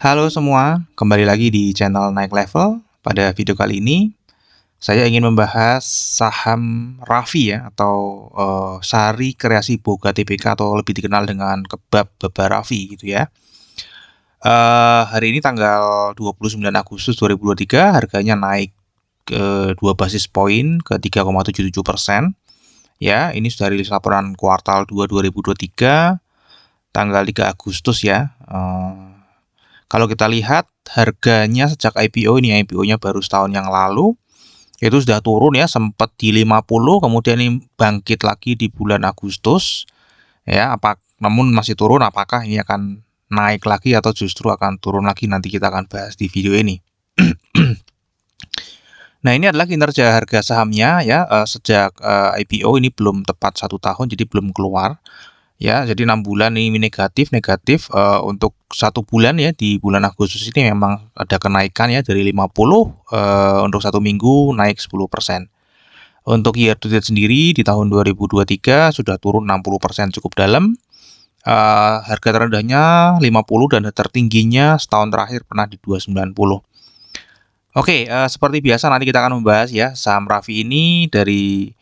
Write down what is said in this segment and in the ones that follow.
Halo semua, kembali lagi di channel Naik Level. Pada video kali ini, saya ingin membahas saham Raffi ya, atau Sari Kreasi Boga Tbk atau lebih dikenal dengan Kebab Baba Raffi gitu ya. Hari ini tanggal 29 Agustus 2023, harganya naik ke 2 basis poin ke 3,77%. Ya, ini sudah rilis laporan kuartal 2 2023 tanggal 3 Agustus ya. Kalau kita lihat harganya sejak IPO, ini IPO-nya baru setahun yang lalu, itu sudah turun ya, sempat di 50, kemudian ini bangkit lagi di bulan Agustus ya. Namun masih turun, apakah ini akan naik lagi atau justru akan turun lagi, nanti kita akan bahas di video ini. Nah, ini adalah kinerja harga sahamnya ya, sejak IPO, ini belum tepat 1 tahun, jadi belum keluar ya. Jadi 6 bulan ini negatif. Untuk 1 bulan ya, di bulan Agustus ini memang ada kenaikan ya, dari 50 untuk 1 minggu naik 10%. Untuk year to date sendiri di tahun 2023 sudah turun 60%, cukup dalam. Harga terendahnya 50 dan tertingginya setahun terakhir pernah di 290. Oke, seperti biasa nanti kita akan membahas ya saham Raffi ini dari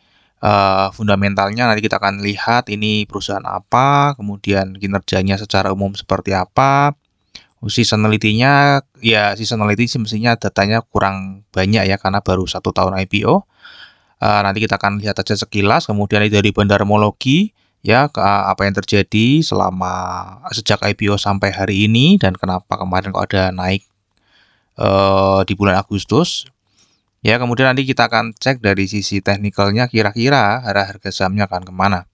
fundamentalnya. Nanti kita akan lihat ini perusahaan apa, kemudian kinerjanya secara umum seperti apa. Seasonality-nya, ya seasonality sih mestinya datanya kurang banyak ya, karena baru 1 tahun IPO. Nanti kita akan lihat aja sekilas, kemudian dari bandarmologi ya, apa yang terjadi sejak IPO sampai hari ini, dan kenapa kemarin kok ada naik di bulan Agustus. Ya, kemudian nanti kita akan cek dari sisi teknikalnya, kira-kira harga sahamnya akan kemana.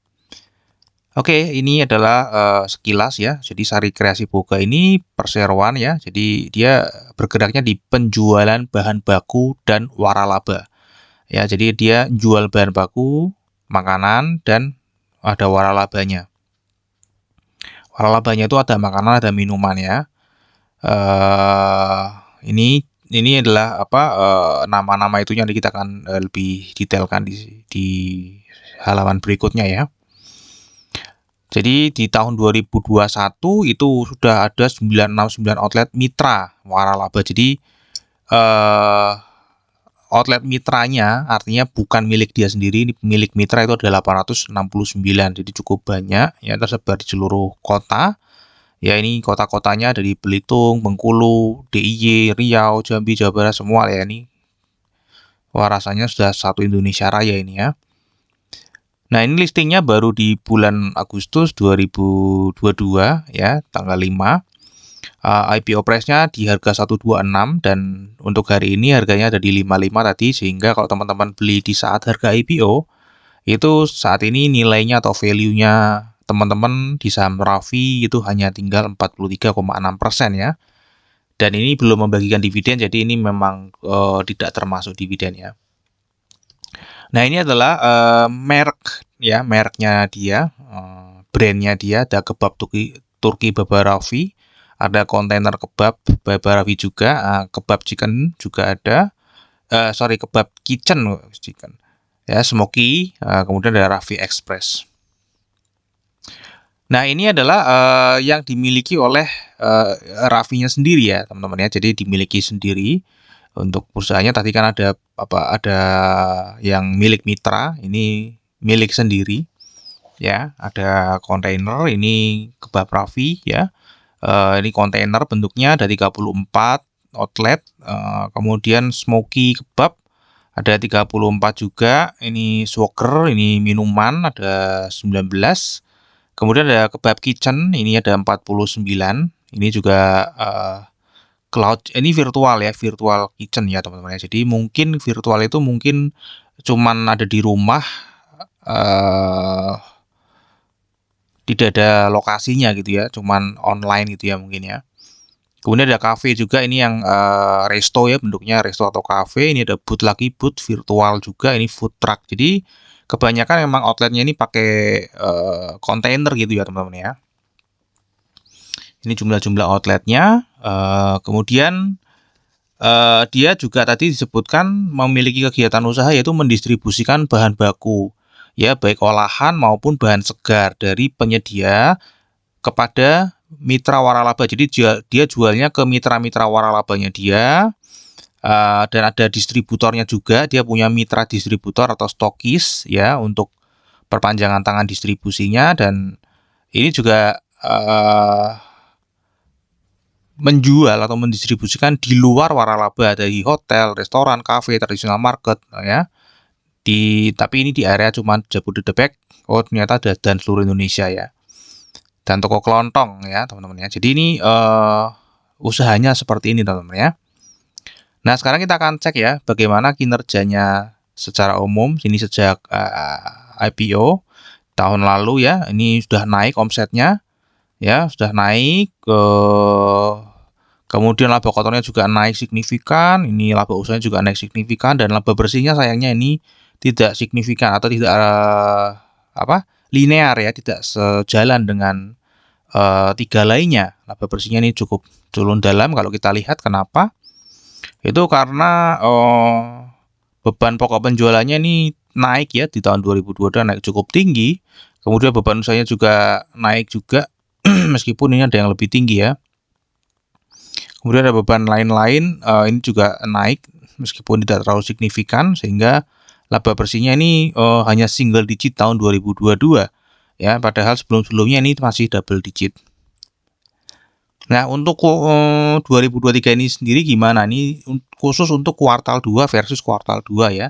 Oke, ini adalah sekilas ya. Jadi Sari Kreasi Boga ini perseroan ya. Jadi dia bergeraknya di penjualan bahan baku dan waralaba. Ya, jadi dia jual bahan baku, makanan, dan ada waralabanya. Waralabanya itu ada makanan, ada minuman ya. Ini adalah nama-nama itunya, nanti kita akan lebih detailkan di halaman berikutnya ya. Jadi di tahun 2021 itu sudah ada 969 outlet mitra waralaba. Jadi outlet mitranya artinya bukan milik dia sendiri, ini milik mitra itu ada 869. Jadi cukup banyak ya, tersebar di seluruh kota. Ya, ini kota-kotanya dari Belitung, Bengkulu, DIY, Riau, Jambi, Jawa Barat, semua ya ini. Wah, rasanya sudah satu Indonesia Raya ini ya. Nah, ini listingnya baru di bulan Agustus 2022 ya, tanggal 5. IPO price-nya di harga 126, dan untuk hari ini harganya ada di 55 tadi, sehingga kalau teman-teman beli di saat harga IPO, itu saat ini nilainya atau value-nya teman-teman di saham Raffi itu hanya tinggal 43,6% ya. Dan ini belum membagikan dividen, jadi ini memang tidak termasuk dividen ya. Nah, ini adalah merek ya, mereknya dia, brandnya dia. Ada Kebab Turki Baba Raffi, ada kontainer kebab Baba Raffi juga, kebab chicken juga ada, kebab kitchen chicken ya, smoky, kemudian ada Raffi Express. Nah, ini adalah yang dimiliki oleh Raffi-nya sendiri ya teman-teman ya, jadi dimiliki sendiri. Untuk perusahaannya tadi kan ada yang milik mitra, ini milik sendiri ya. Ada kontainer, ini Kebab Raffi ya. Ini kontainer bentuknya ada 34 outlet, kemudian smoky kebab ada 34 juga. Ini smoker, ini minuman ada 19. Kemudian ada Kebab Kitchen, ini ada 49. Ini juga cloud, ini virtual ya, virtual kitchen ya teman-teman ya. Jadi mungkin virtual itu mungkin cuman ada di rumah, tidak ada lokasinya gitu ya, cuman online gitu ya mungkin ya. Kemudian ada cafe juga, ini yang resto ya, bentuknya resto atau cafe. Ini ada booth lagi, booth virtual juga, ini food truck. Jadi kebanyakan memang outletnya ini pakai kontainer gitu ya teman-teman ya. Ini jumlah-jumlah outletnya. Kemudian dia juga tadi disebutkan memiliki kegiatan usaha yaitu mendistribusikan bahan baku ya, baik olahan maupun bahan segar dari penyedia kepada mitra waralaba. Jadi dia jualnya ke mitra-mitra waralabanya dia, dan ada distributornya juga. Dia punya mitra distributor atau stokis ya untuk perpanjangan tangan distribusinya, dan ini juga menjual atau mendistribusikan di luar waralaba, dari hotel, restoran, kafe, tradisional market ya. Tapi ini di area cuma Jabodetabek. Oh, ternyata ada dan seluruh Indonesia ya. Dan toko kelontong ya, teman-teman ya. Jadi ini usahanya seperti ini, teman-teman ya. Nah, sekarang kita akan cek ya bagaimana kinerjanya secara umum. Ini sejak IPO tahun lalu ya. Ini sudah naik omsetnya. Ya, sudah naik, kemudian laba kotornya juga naik signifikan, ini laba usahanya juga naik signifikan, dan laba bersihnya sayangnya ini tidak signifikan atau tidak linear ya, tidak sejalan dengan tiga lainnya. Laba bersihnya ini cukup turun dalam kalau kita lihat. Kenapa? Itu karena beban pokok penjualannya ini naik ya, di tahun 2022 naik cukup tinggi. Kemudian beban usahanya juga naik juga, meskipun ini ada yang lebih tinggi ya. Kemudian ada beban lain-lain, ini juga naik meskipun tidak terlalu signifikan, sehingga laba bersihnya ini hanya single digit tahun 2022 ya, padahal sebelum-sebelumnya ini masih double digit. Nah, untuk 2023 ini sendiri gimana? Ini khusus untuk kuartal 2 versus kuartal 2 ya,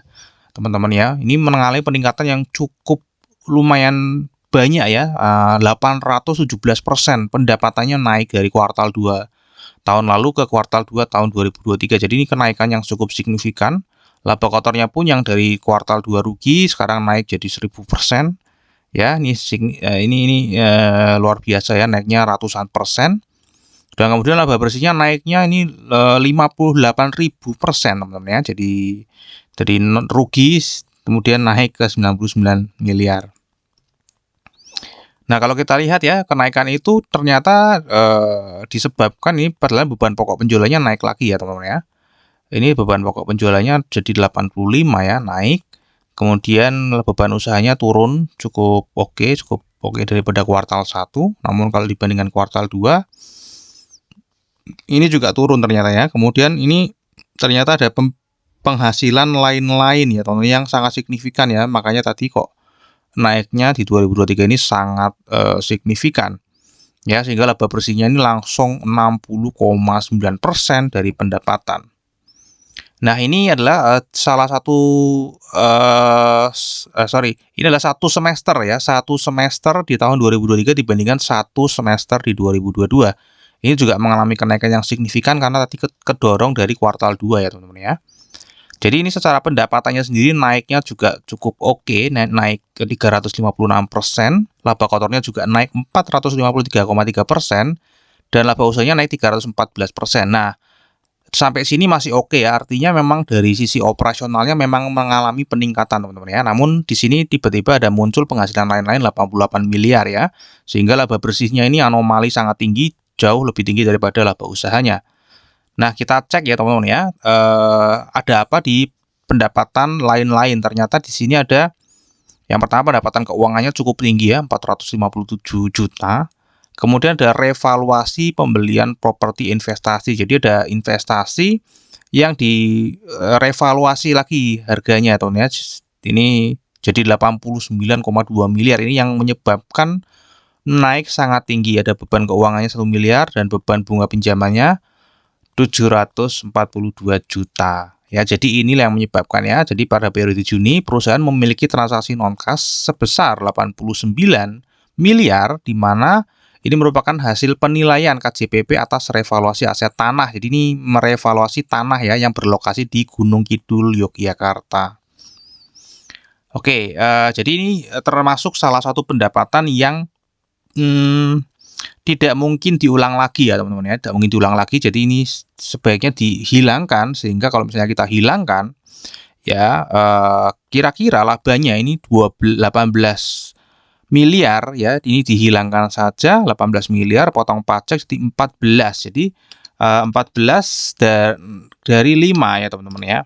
teman-teman ya. Ini mengalami peningkatan yang cukup lumayan banyak ya, 817% pendapatannya naik dari kuartal 2 tahun lalu ke kuartal 2 tahun 2023. Jadi ini kenaikan yang cukup signifikan. Laba kotornya pun yang dari kuartal 2 rugi sekarang naik jadi 1000%. Ya, ini luar biasa ya, naiknya ratusan persen. Dan kemudian laba bersihnya naiknya ini 58.000%, teman-teman ya. Jadi rugi kemudian naik ke 99 miliar. Nah, kalau kita lihat ya, kenaikan itu ternyata disebabkan ini padahal beban pokok penjualannya naik lagi ya, teman-teman ya. Ini beban pokok penjualannya jadi 85 ya, naik. Kemudian beban usahanya turun cukup oke daripada kuartal 1. Namun kalau dibandingkan kuartal 2 ini juga turun ternyata ya. Kemudian ini ternyata ada penghasilan lain-lain ya, teman-teman, yang sangat signifikan ya. Makanya tadi kok naiknya di 2023 ini sangat signifikan ya, sehingga laba bersihnya ini langsung 60,9% dari pendapatan. Nah, ini adalah salah satu ini adalah satu semester ya, satu semester di tahun 2023 dibandingkan satu semester di 2022. Ini juga mengalami kenaikan yang signifikan karena tadi kedorong dari kuartal 2 ya, teman-teman ya. Jadi ini secara pendapatannya sendiri naiknya juga cukup oke, naik ke 356%, laba kotornya juga naik 453,3%, dan laba usahanya naik 314%. Nah, sampai sini masih oke ya, artinya memang dari sisi operasionalnya memang mengalami peningkatan, teman-teman ya. Namun di sini tiba-tiba ada muncul penghasilan lain-lain 88 miliar ya, sehingga laba bersihnya ini anomali sangat tinggi, jauh lebih tinggi daripada laba usahanya. Nah, kita cek ya, teman-teman ya, ada apa di pendapatan lain-lain. Ternyata di sini ada yang pertama, pendapatan keuangannya cukup tinggi ya, 457 juta. Kemudian ada revaluasi pembelian properti investasi. Jadi ada investasi yang direvaluasi lagi harganya, teman-teman ya. Ini jadi 89,2 miliar. Ini yang menyebabkan naik sangat tinggi. Ada beban keuangannya 1 miliar dan beban bunga pinjamannya 742 juta. Ya, jadi inilah yang menyebabkan ya. Jadi pada periode Juni perusahaan memiliki transaksi non-kas sebesar 89 miliar, di mana ini merupakan hasil penilaian KJPP atas revaluasi aset tanah. Jadi ini merevaluasi tanah ya yang berlokasi di Gunung Kidul, Yogyakarta. Oke, jadi ini termasuk salah satu pendapatan yang tidak mungkin diulang lagi ya, teman-teman ya. Tidak mungkin diulang lagi. Jadi ini sebaiknya dihilangkan, sehingga kalau misalnya kita hilangkan ya, kira-kira labanya ini 18 miliar ya, ini dihilangkan saja 18 miliar, potong pajak jadi 14. Jadi 14 dari 5 ya, teman-teman ya.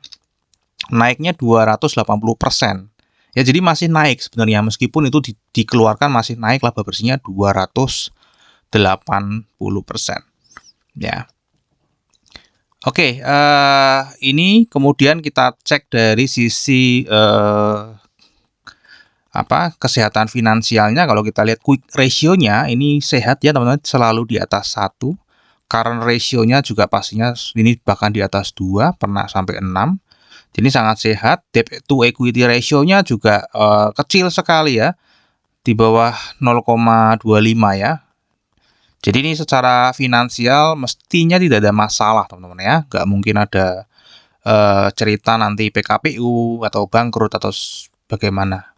Naiknya 280%. Ya, jadi masih naik sebenarnya, meskipun itu dikeluarkan masih naik, laba bersihnya 200 80%. Ya. Oke, ini kemudian kita cek dari sisi kesehatan finansialnya. Kalau kita lihat quick ratio-nya ini sehat ya teman-teman, selalu di atas 1. Current ratio-nya juga pastinya ini bahkan di atas 2, pernah sampai 6. Jadi sangat sehat. Debt to equity ratio-nya juga kecil sekali ya, di bawah 0,25 ya. Jadi ini secara finansial mestinya tidak ada masalah teman-teman ya. Nggak mungkin ada cerita nanti PKPU atau bangkrut atau bagaimana.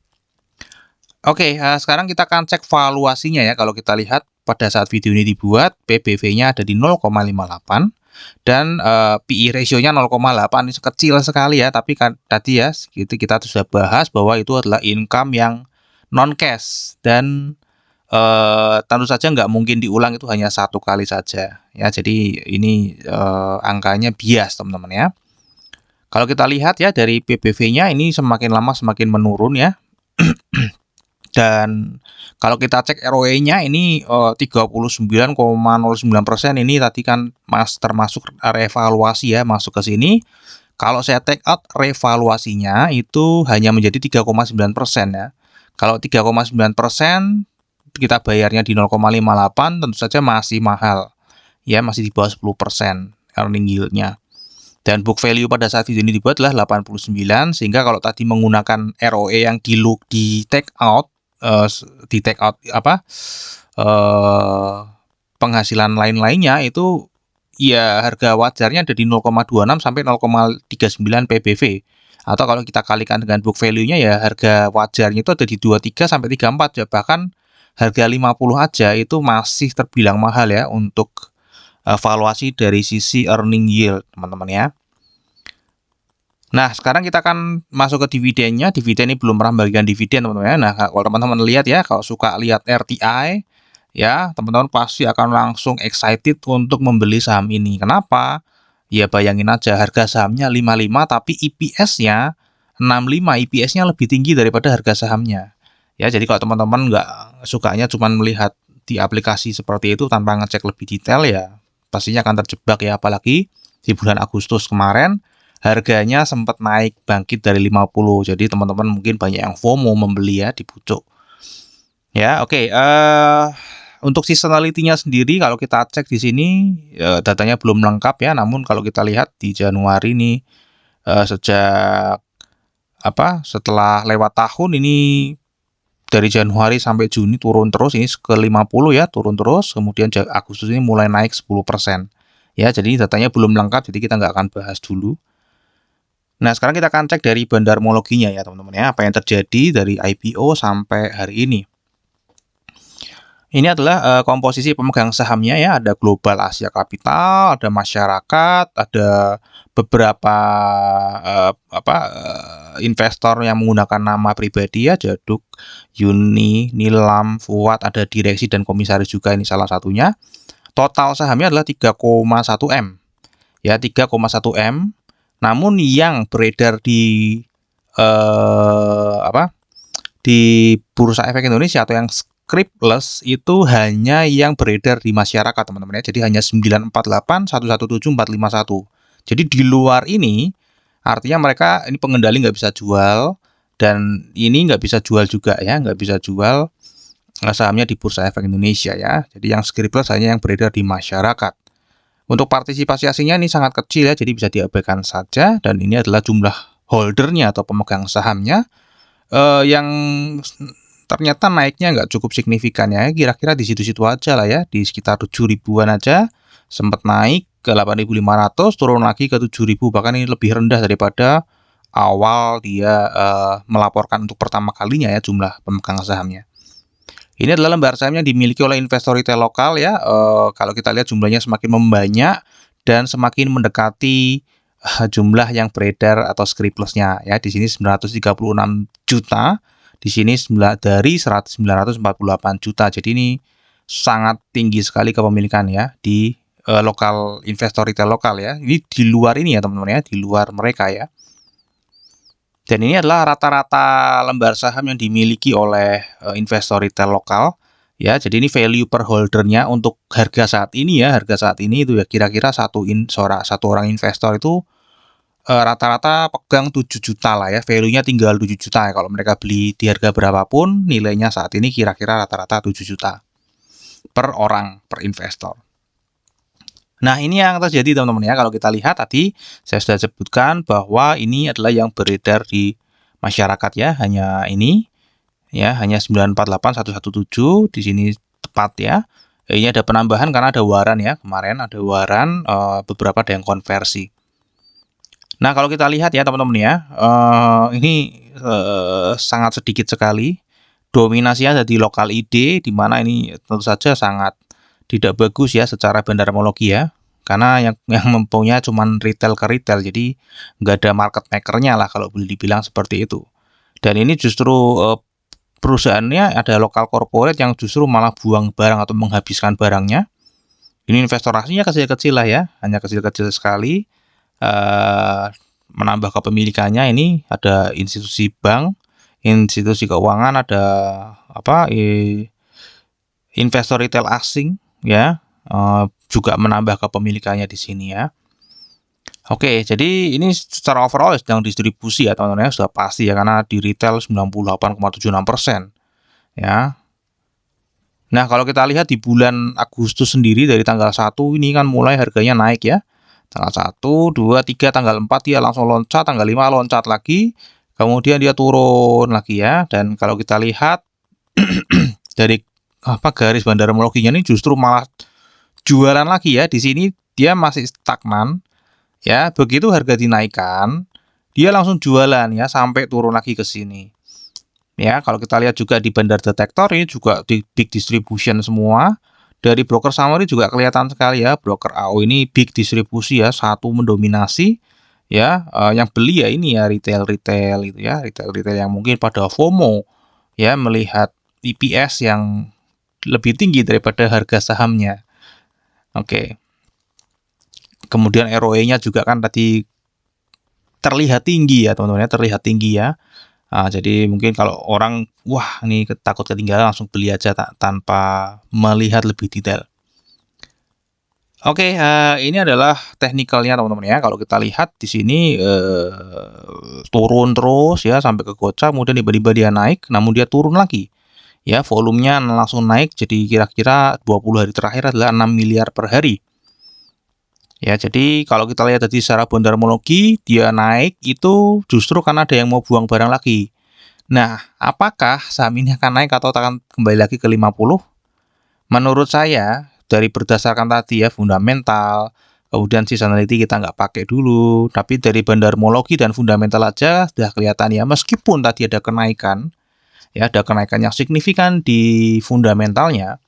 Oke, sekarang kita akan cek valuasinya ya. Kalau kita lihat pada saat video ini dibuat, PBV-nya ada di 0,58 dan PE ratio-nya 0,8. Ini kecil sekali ya, tapi kan tadi ya kita sudah bahas bahwa itu adalah income yang non cash dan tentu saja nggak mungkin diulang, itu hanya satu kali saja ya. Jadi ini angkanya bias teman-teman ya. Kalau kita lihat ya dari PBV-nya ini semakin lama semakin menurun ya. Dan kalau kita cek ROE-nya ini 39,09%, ini tadi kan termasuk revaluasi ya, masuk ke sini. Kalau saya take out revaluasinya itu hanya menjadi 3,9% ya. Kalau 3,9% kita bayarnya di 0,58, tentu saja masih mahal ya, masih di bawah 10% earning yield-nya. Dan book value pada saat video ini dibuat adalah 89, sehingga kalau tadi menggunakan ROE yang di take out penghasilan lain-lainnya, itu ya harga wajarnya ada di 0,26 sampai 0,39 PBV. Atau kalau kita kalikan dengan book value-nya ya harga wajarnya itu ada di 23 sampai 34 ya. Bahkan harga 50 aja itu masih terbilang mahal ya untuk valuasi dari sisi earning yield teman-teman ya. Nah, sekarang kita akan masuk ke dividennya. Dividen ini belum pernah membagikan dividen teman-teman ya. Nah, kalau teman-teman lihat ya, kalau suka lihat RTI ya, teman-teman pasti akan langsung excited untuk membeli saham ini. Kenapa? Ya bayangin aja, harga sahamnya 55 tapi EPS-nya 65, EPS-nya lebih tinggi daripada harga sahamnya. Ya, jadi kalau teman-teman nggak sukanya cuma melihat di aplikasi seperti itu tanpa ngecek lebih detail ya, pastinya akan terjebak ya. Apalagi di bulan Agustus kemarin harganya sempat naik bangkit dari 50. Jadi teman-teman mungkin banyak yang FOMO membeli ya di pucuk. Ya, oke. Untuk seasonality-nya sendiri kalau kita cek di sini datanya belum lengkap ya. Namun kalau kita lihat di Januari nih sejak setelah lewat tahun ini, dari Januari sampai Juni turun terus, ini ke 50 ya, turun terus. Kemudian Agustus ini mulai naik 10%. Ya, jadi datanya belum lengkap, jadi kita nggak akan bahas dulu. Nah, sekarang kita akan cek dari bandarmologinya ya teman-teman ya, apa yang terjadi dari IPO sampai hari ini. Ini adalah komposisi pemegang sahamnya ya, ada Global Asia Capital, ada masyarakat, ada beberapa investor yang menggunakan nama pribadi ya, Jaduk, Yuni, Nilam, Fuad, ada direksi dan komisaris juga, ini salah satunya. Total sahamnya adalah 3,1 M. Ya, 3,1 M. Namun yang beredar di di Bursa Efek Indonesia atau yang scriptless itu hanya yang beredar di masyarakat teman-teman ya. Jadi hanya 948 117 451. Jadi di luar ini artinya mereka ini pengendali nggak bisa jual, dan ini nggak bisa jual juga ya, nggak bisa jual sahamnya di Bursa Efek Indonesia ya. Jadi yang scriptless hanya yang beredar di masyarakat. Untuk partisipasi asingnya ini sangat kecil ya, jadi bisa diabaikan saja. Dan ini adalah jumlah holdernya atau pemegang sahamnya yang ternyata naiknya nggak cukup signifikan ya. Kira-kira di situ-situ aja lah ya, di sekitar 7.000-an aja. Sempat naik ke 8.500, turun lagi ke 7.000, bahkan ini lebih rendah daripada awal dia melaporkan untuk pertama kalinya ya jumlah pemegang sahamnya. Ini adalah lembar saham yang dimiliki oleh investor retail lokal ya. Kalau kita lihat jumlahnya semakin membanyak dan semakin mendekati jumlah yang beredar atau scriptless-nya ya. Di sini 936 juta, di sini dari 948 juta. Jadi ini sangat tinggi sekali kepemilikan ya di lokal, investor retail lokal ya. Ini di luar ini ya teman-teman ya, di luar mereka ya. Dan ini adalah rata-rata lembar saham yang dimiliki oleh investor retail lokal Ya, jadi ini value per holdernya untuk harga saat ini ya, harga saat ini itu ya kira-kira satu orang investor itu rata-rata pegang 7 juta lah ya, value-nya tinggal 7 juta ya. Kalau mereka beli di harga berapapun, nilainya saat ini kira-kira rata-rata 7 juta per orang, per investor. Nah, ini yang terjadi teman-teman ya. Kalau kita lihat tadi saya sudah sebutkan bahwa ini adalah yang beredar di masyarakat ya, hanya ini ya, hanya 948117 di sini tepat ya. Ini ada penambahan karena ada waran ya, kemarin ada waran, beberapa ada yang konversi. Nah, kalau kita lihat ya teman-teman ya, ini sangat sedikit sekali dominasinya ada di lokal ID, di mana ini tentu saja sangat tidak bagus ya secara bandarmologi ya, karena yang mempunyai cuman retail ke retail, jadi nggak ada market maker-nya lah kalau boleh dibilang seperti itu. Dan ini justru perusahaannya ada lokal corporate yang justru malah buang barang atau menghabiskan barangnya. Ini investor aslinya kecil-kecil lah ya, hanya kecil-kecil sekali. Menambah kepemilikannya ini ada institusi bank, institusi keuangan, ada investor retail asing ya, juga menambah kepemilikannya di sini ya. Oke, jadi ini secara overall sedang distribusi ya teman-teman ya, sudah pasti ya karena di retail 98,76% ya. Nah, kalau kita lihat di bulan Agustus sendiri dari tanggal 1 ini kan mulai harganya naik ya. Tanggal 1, 2, 3, tanggal 4 dia langsung loncat, tanggal 5 loncat lagi, kemudian dia turun lagi ya. Dan kalau kita lihat dari garis bandarmologinya ini justru malah jualan lagi ya. Di sini dia masih stagnan ya. Begitu harga dinaikkan, dia langsung jualan ya sampai turun lagi ke sini. Ya, kalau kita lihat juga di bandar detektor ini juga di big distribution semua. Dari broker summary juga kelihatan sekali ya, broker AO ini big distribusi ya, satu mendominasi ya. Yang beli ya ini ya retail-retail itu ya, retail-retail yang mungkin pada FOMO ya melihat EPS yang lebih tinggi daripada harga sahamnya. Oke. Kemudian ROE-nya juga kan tadi terlihat tinggi ya teman-teman ya, terlihat tinggi ya. Jadi mungkin kalau orang wah ini takut ketinggalan langsung beli aja tanpa melihat lebih detail. Oke, ini adalah teknikalnya teman-teman ya. Kalau kita lihat di sini turun terus ya sampai ke gocap, kemudian tiba-tiba dia naik, namun dia turun lagi. Ya, volumenya langsung naik jadi kira-kira 20 hari terakhir adalah 6 miliar per hari. Ya, jadi kalau kita lihat tadi secara bandarmologi, dia naik itu justru karena ada yang mau buang barang lagi. Nah, apakah saham ini akan naik atau akan kembali lagi ke 50? Menurut saya, dari berdasarkan tadi ya, fundamental, kemudian seasonality kita nggak pakai dulu, tapi dari bandarmologi dan fundamental aja sudah kelihatan ya, meskipun tadi ada kenaikan, ya ada kenaikan yang signifikan di fundamentalnya,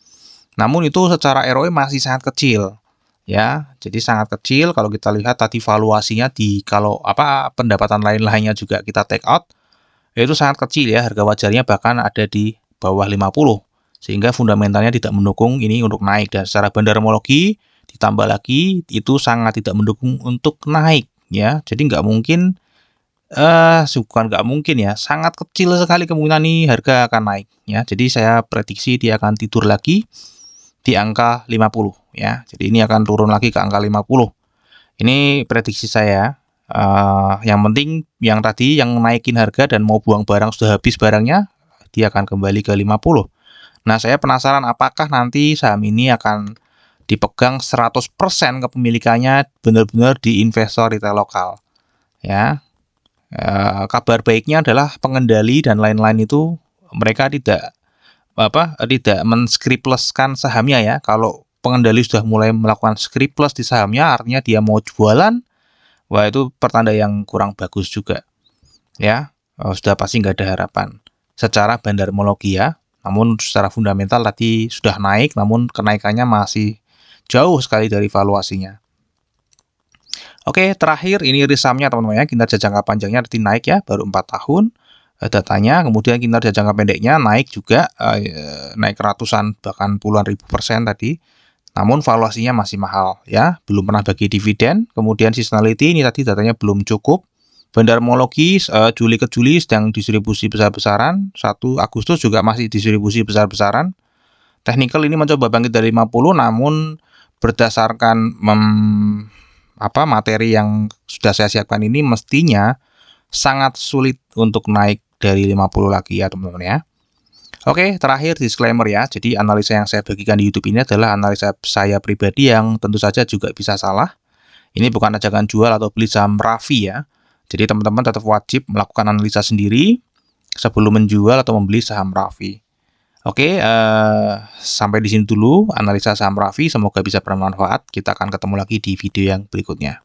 namun itu secara ROE masih sangat kecil. Ya, jadi sangat kecil kalau kita lihat tadi valuasinya kalau pendapatan lain-lainnya juga kita take out, itu sangat kecil ya, harga wajarnya bahkan ada di bawah 50, sehingga fundamentalnya tidak mendukung ini untuk naik, dan secara bandarmologi ditambah lagi itu sangat tidak mendukung untuk naik ya. Jadi nggak mungkin, bukan nggak mungkin ya, sangat kecil sekali kemungkinan nih harga akan naik ya. Jadi saya prediksi dia akan tidur lagi di angka 50 ya. Jadi ini akan turun lagi ke angka 50. Ini prediksi saya. Yang penting yang tadi yang naikin harga dan mau buang barang sudah habis barangnya, dia akan kembali ke 50. Nah, saya penasaran apakah nanti saham ini akan dipegang 100% kepemilikannya benar-benar di investor retail lokal. Ya. Kabar baiknya adalah pengendali dan lain-lain itu mereka tidak men-scriptless-kan sahamnya ya. Kalau pengendali sudah mulai melakukan scriptless di sahamnya, artinya dia mau jualan, wah itu pertanda yang kurang bagus juga ya. Sudah pasti nggak ada harapan secara bandarmologi ya. Namun secara fundamental tadi sudah naik, namun kenaikannya masih jauh sekali dari valuasinya. Oke, terakhir ini risamnya teman-teman ya, kinerja jangka panjangnya nanti naik ya, baru 4 tahun datanya. Kemudian kinerja jangka pendeknya naik juga, naik ratusan bahkan puluhan ribu persen tadi. Namun valuasinya masih mahal ya, belum pernah bagi dividen. Kemudian seasonality ini tadi datanya belum cukup. Bandarmologi Juli ke Juli sedang distribusi besar-besaran, 1 Agustus juga masih distribusi besar-besaran. Technical ini mencoba bangkit dari 50, namun berdasarkan materi yang sudah saya siapkan ini mestinya sangat sulit untuk naik dari 50 lagi ya teman-teman ya. Oke, terakhir disclaimer ya. Jadi analisa yang saya bagikan di YouTube ini adalah analisa saya pribadi yang tentu saja juga bisa salah. Ini bukan ajakan jual atau beli saham Raffi ya. Jadi teman-teman tetap wajib melakukan analisa sendiri sebelum menjual atau membeli saham Raffi. Oke, sampai di sini dulu analisa saham Raffi. Semoga bisa bermanfaat. Kita akan ketemu lagi di video yang berikutnya.